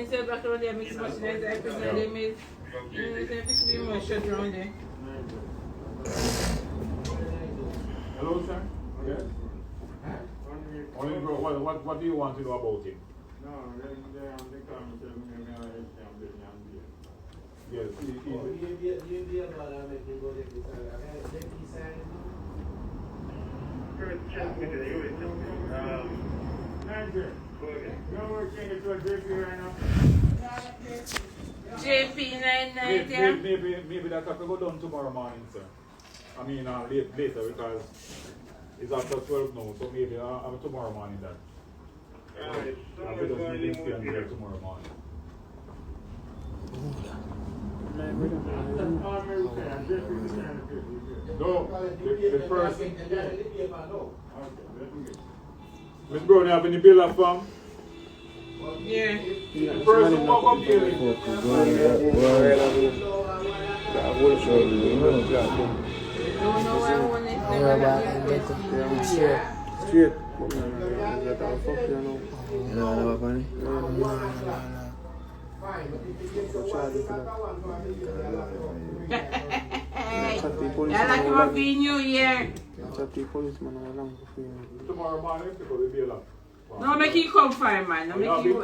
you sell back around there, mix much nice, I put they made. It's be more shut around there. Hello, sir? Yes. What do you want to know about him? No, they come and tell me Yes, JP99, maybe that have to go down tomorrow morning, sir. I mean, later because it's after 12 now, so maybe tomorrow morning that. I'll be just meeting here tomorrow morning. No, the person. Miss Brown, you have any bill of farm? yeah. The person who walk up here. Don't know where I want it. straight. I like him up in New Year. Tomorrow morning, because it'll be a lot. No, make you come fine, man. No, make you go.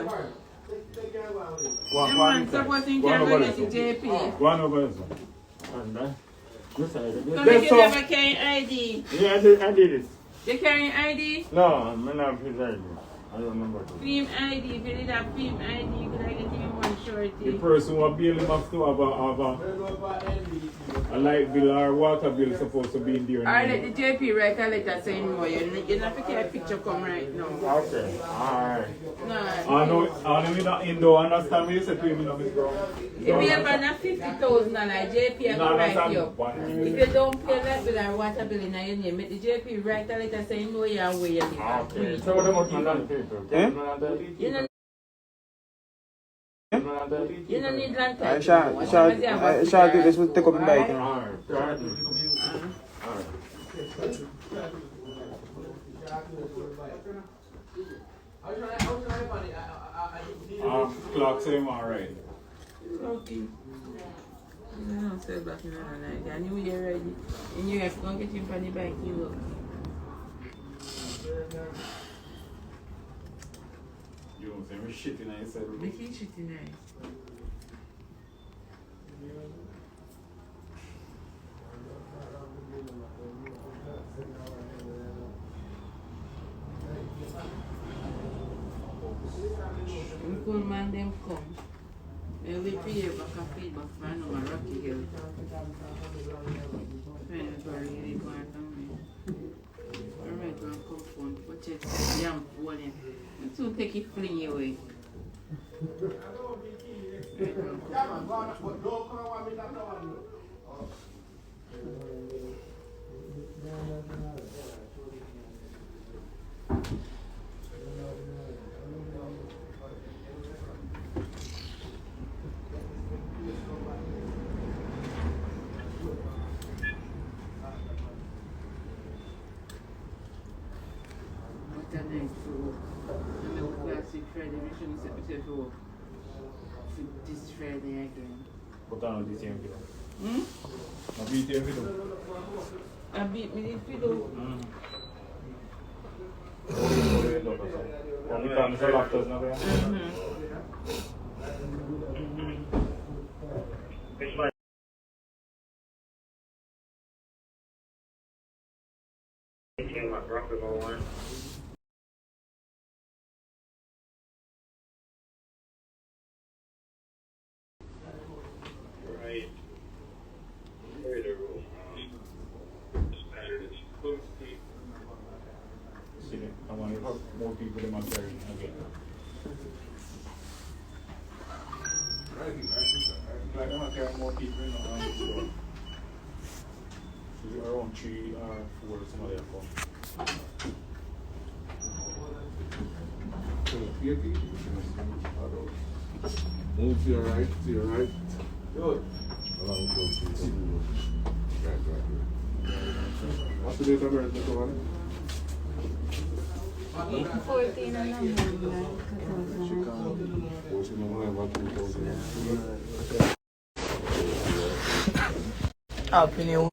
Yeah, man, supposing you can't get to JP. Go on over there. So make you never carry ID. Yeah, I did it. You carrying ID? No, I'm not his ID. I don't remember. Film ID. If you did have film ID, you could have get him one shorty. The person who bail him have to have a light bill or water bill supposed to be in there. I'll let the JP write a letter saying more. You're not to get a picture come right now. Okay, alright. No. I know you not in though, understand what you said to him, Miss Brown. If you have a 50,000 JP, I will write you up. If you don't pay that bill or water bill in your name, the JP write a letter saying no, you're away. Okay, so what about my land paper? You don't need land I title. shall do this with take up the bike. Clock say him alright. Okay. No, say back in another night. I knew you were ready. And you have to go get him from the bike, you look. You don't say me shit in his head. Make it shitty nice. When cool man them come, they will pay back a feedback for no man Rocky Hill. Friends were really going to me. Alright, we'll come phone, but it's damn falling. And soon take it fling you away. Friday, we shouldn't set myself for work. For this Friday again. But I don't do the same video. Hmm? I beat the video. I beat me the video. When we come to laughters now, Right. Very the rule. This pattern is supposed to be. see, I want to have more people in my area again. Like I want to have more people in the store. Around 3 or 4, somebody will come. Move to your right, to your right. Good. What's the date of birth, Mr. Warren? 14 and November 2000. Happy New